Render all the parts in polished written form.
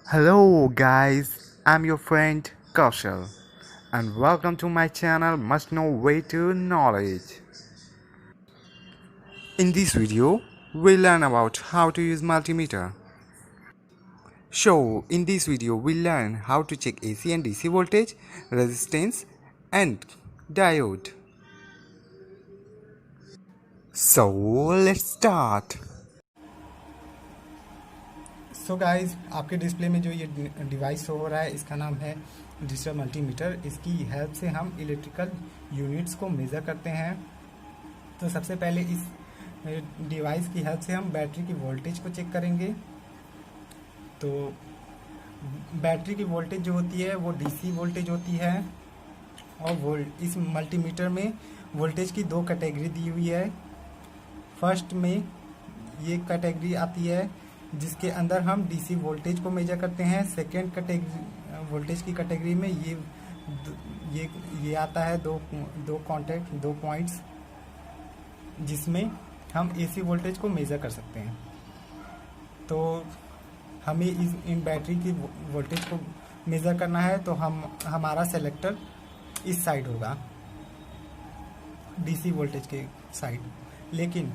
Hello guys, I'm your friend Kaushal and welcome to my channel Must Know Way to Knowledge. In this video, we'll learn about how to use multimeter. So, in this video, we'll learn how to check AC and DC voltage, resistance and diode. So, let's start. So guys, आपके display में जो ये device show हो रहा है इसका नाम है डिजिटल मल्टीमीटर। इसकी हेल्प से हम इलेक्ट्रिकल यूनिट्स को मेज़र करते हैं। तो सबसे पहले इस डिवाइस की हेल्प से हम बैटरी की वोल्टेज को चेक करेंगे। तो बैटरी की वोल्टेज जो होती है वो डीसी वोल्टेज होती है और इस मल्टीमीटर में वोल्टेज की दो कैटेगरी दी हुई है। फर्स्ट में ये कैटेगरी आती है जिसके अंदर हम डीसी वोल्टेज को मेजर करते हैं। सेकेंड कैटेगरी वोल्टेज की कैटेगरी में ये आता है दो पॉइंट्स जिसमें हम एसी वोल्टेज को मेजर कर सकते हैं। तो हमें इन बैटरी की वोल्टेज को मेजर करना है तो हमारा सेलेक्टर इस साइड होगा, डीसी वोल्टेज के साइड। लेकिन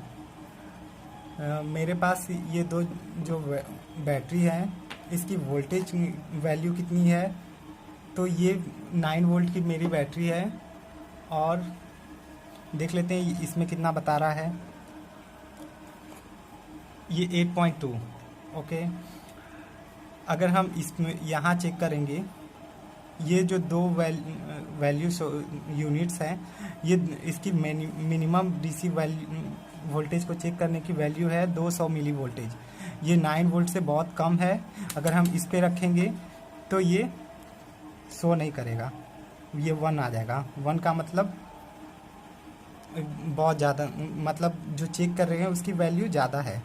मेरे पास ये दो जो बैटरी हैं इसकी वोल्टेज वैल्यू कितनी है, तो ये 9 वोल्ट की मेरी बैटरी है और देख लेते हैं इसमें कितना बता रहा है। ये 8.2। ओके, अगर हम इसमें यहाँ चेक करेंगे, ये जो दो वैल्यू यूनिट्स हैं ये इसकी मिनिमम डीसी वोल्टेज को चेक करने की वैल्यू है 200 मिली वोल्टेज। ये 9 वोल्ट से बहुत कम है। अगर हम इस पे रखेंगे तो ये शो नहीं करेगा, ये 1 आ जाएगा। 1 का मतलब बहुत ज़्यादा, मतलब जो चेक कर रहे हैं उसकी वैल्यू ज़्यादा है।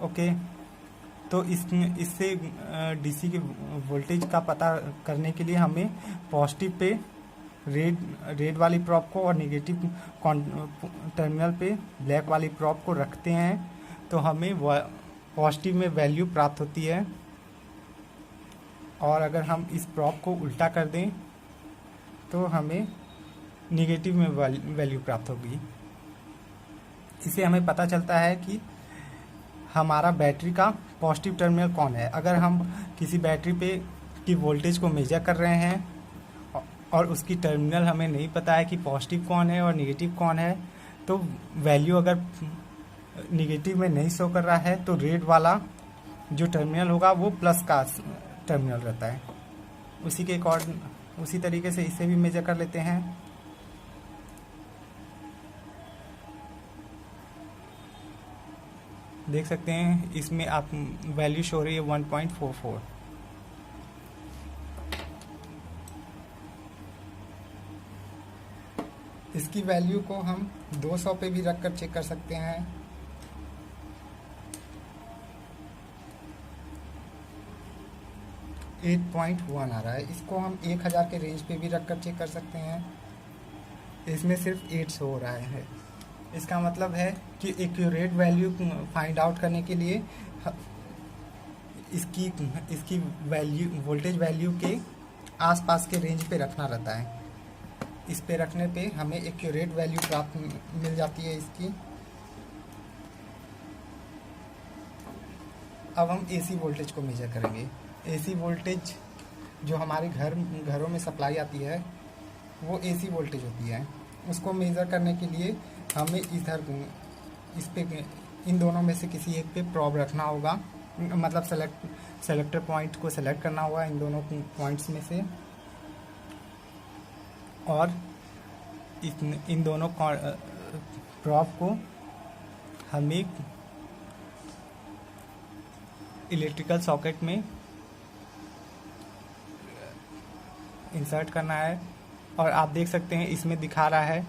ओके, तो इससे डीसी के वोल्टेज का पता करने के लिए हमें पॉजिटिव पे रेड वाली प्रॉप को और नेगेटिव टर्मिनल पे ब्लैक वाली प्रॉप को रखते हैं तो हमें पॉजिटिव में वैल्यू प्राप्त होती है। और अगर हम इस प्रॉप को उल्टा कर दें तो हमें नेगेटिव में वैल्यू प्राप्त होगी। इससे हमें पता चलता है कि हमारा बैटरी का पॉजिटिव टर्मिनल कौन है। अगर हम किसी बैटरी पे की वोल्टेज को मेजर कर रहे हैं और उसकी टर्मिनल हमें नहीं पता है कि पॉजिटिव कौन है और नेगेटिव कौन है, तो वैल्यू अगर नेगेटिव में नहीं शो कर रहा है तो रेड वाला जो टर्मिनल होगा वो प्लस का टर्मिनल रहता है। उसी तरीके से इसे भी मेजर कर लेते हैं। देख सकते हैं इसमें आप वैल्यू शो रही है 1.44। इसकी वैल्यू को हम 200 पे भी रखकर चेक कर सकते हैं। .1 आ रहा है। इसको हम 1000 के रेंज पे भी रखकर चेक कर सकते हैं। इसमें सिर्फ 8 शो हो रहा है। इसका मतलब है कि एक्यूरेट वैल्यू फाइंड आउट करने के लिए इसकी वैल्यू वोल्टेज वैल्यू के आसपास के रेंज पे रखना रहता है। इस पे रखने पे हमें एक्यूरेट वैल्यू प्राप्त मिल जाती है इसकी। अब हम एसी वोल्टेज को मेजर करेंगे। एसी वोल्टेज जो हमारे घरों में सप्लाई आती है वो एसी वोल्टेज होती है। उसको मेज़र करने के लिए हमें इस पे इन दोनों में से किसी एक पे प्रॉब रखना होगा, मतलब सेलेक्टर पॉइंट को सेलेक्ट करना होगा इन दोनों पॉइंट्स में से। और इन दोनों प्रॉब को हमें इलेक्ट्रिकल सॉकेट में इंसर्ट करना है। और आप देख सकते हैं इसमें दिखा रहा है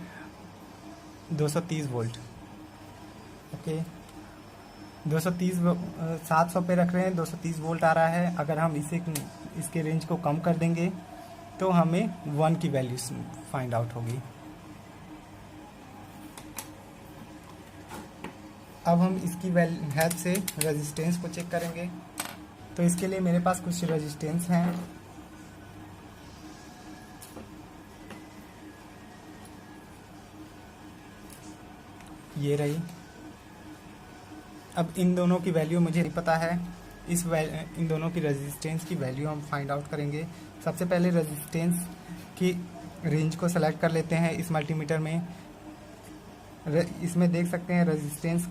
230 वोल्ट। ओके, 230 700 पे रख रहे हैं, 230 वोल्ट आ रहा है। अगर हम इसके रेंज को कम कर देंगे तो हमें 1 की वैल्यू फाइंड आउट होगी। अब हम इसकी हेल्प से रेजिस्टेंस को चेक करेंगे। तो इसके लिए मेरे पास कुछ रेजिस्टेंस हैं। ये रही। अब इन दोनों की वैल्यू मुझे नहीं पता है, इन दोनों की रेजिस्टेंस की वैल्यू हम फाइंड आउट करेंगे। सबसे पहले रेजिस्टेंस की रेंज को सेलेक्ट कर लेते हैं इस मल्टीमीटर में। इसमें देख सकते हैं रेजिस्टेंस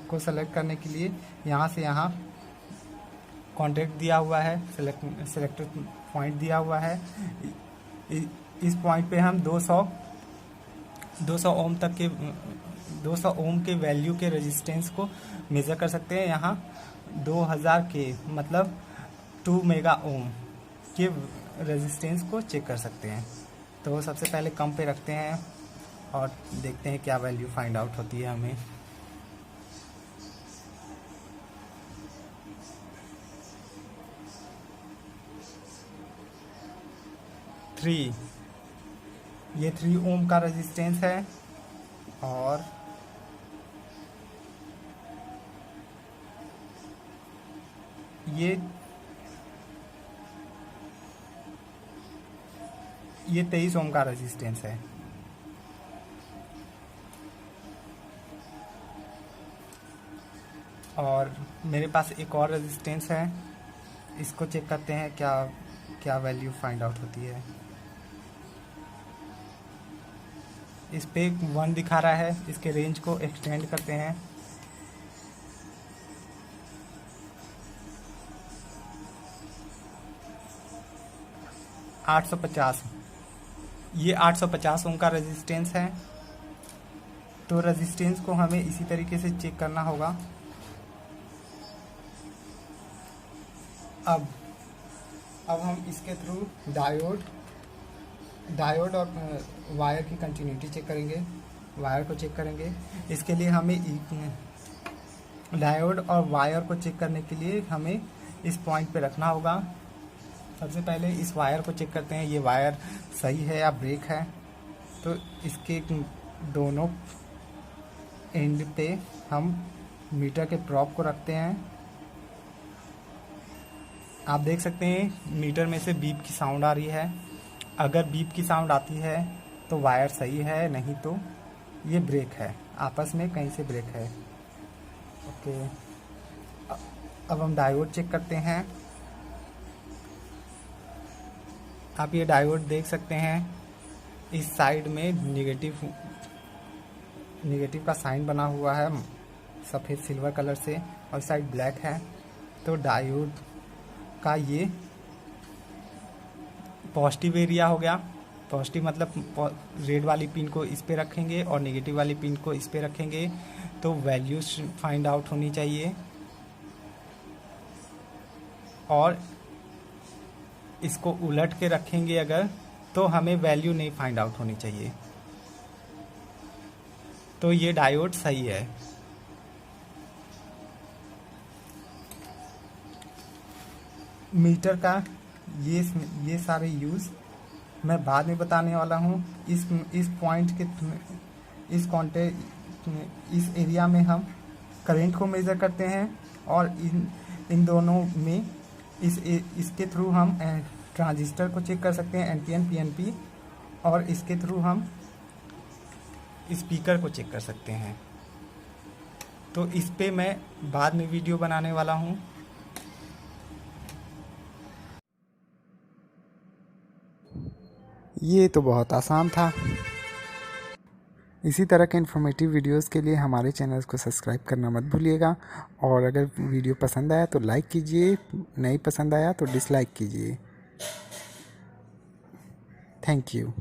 को सेलेक्ट करने के लिए यहाँ से यहाँ कॉन्टैक्ट दिया हुआ है, सेलेक्टेड पॉइंट दिया हुआ है। इस पॉइंट पे हम 200 ओम तक के 200 ओम के वैल्यू के रेजिस्टेंस को मेज़र कर सकते हैं। यहाँ 2000 के मतलब 2 मेगा ओम के रेजिस्टेंस को चेक कर सकते हैं। तो सबसे पहले कम पे रखते हैं और देखते हैं क्या वैल्यू फाइंड आउट होती है हमें। ये 3 ओम का रेजिस्टेंस है और ये 23 ओम का रेजिस्टेंस है। और मेरे पास एक और रेजिस्टेंस है, इसको चेक करते हैं क्या वैल्यू फाइंड आउट होती है। इस पे 1 दिखा रहा है। इसके रेंज को एक्सटेंड करते हैं। ये 850 ओम का रेजिस्टेंस है। तो रेजिस्टेंस को हमें इसी तरीके से चेक करना होगा। अब हम इसके थ्रू डायोड और वायर की कंटिन्यूटी चेक करेंगे, वायर को चेक करेंगे। इसके लिए हमें डायोड और वायर को चेक करने के लिए हमें इस पॉइंट पे रखना होगा। सबसे पहले इस वायर को चेक करते हैं, ये वायर सही है या ब्रेक है। तो इसके दोनों एंड पे हम मीटर के प्रोब को रखते हैं। आप देख सकते हैं मीटर में से बीप की साउंड आ रही है। अगर बीप की साउंड आती है तो वायर सही है, नहीं तो ये ब्रेक है, आपस में कहीं से ब्रेक है। ओके, अब हम डायोड चेक करते हैं। आप ये डायोड देख सकते हैं, इस साइड में नेगेटिव का साइन बना हुआ है सफ़ेद सिल्वर कलर से, और साइड ब्लैक है। तो डायोड का ये पॉजिटिव एरिया हो गया। पॉजिटिव मतलब रेड वाली पिन को इस पे रखेंगे और नेगेटिव वाली पिन को इस पे रखेंगे, तो वैल्यूज फाइंड आउट होनी चाहिए। और इसको उलट के रखेंगे अगर, तो हमें वैल्यू नहीं फाइंड आउट होनी चाहिए। तो ये डायोड सही है। मीटर का ये सारे यूज़ मैं बाद में बताने वाला हूँ। इस पॉइंट के इस एरिया में हम करंट को मेज़र करते हैं, और इन दोनों में इसके थ्रू हम ट्रांजिस्टर को चेक कर सकते हैं, एनपीएन पीएनपी, और इसके थ्रू हम स्पीकर को चेक कर सकते हैं। तो इस पे मैं बाद में वीडियो बनाने वाला हूँ। ये तो बहुत आसान था। इसी तरह के इन्फॉर्मेटिव वीडियोस के लिए हमारे चैनल को सब्सक्राइब करना मत भूलिएगा। और अगर वीडियो पसंद आया तो लाइक कीजिए, नहीं पसंद आया तो डिसलाइक कीजिए। Thank you.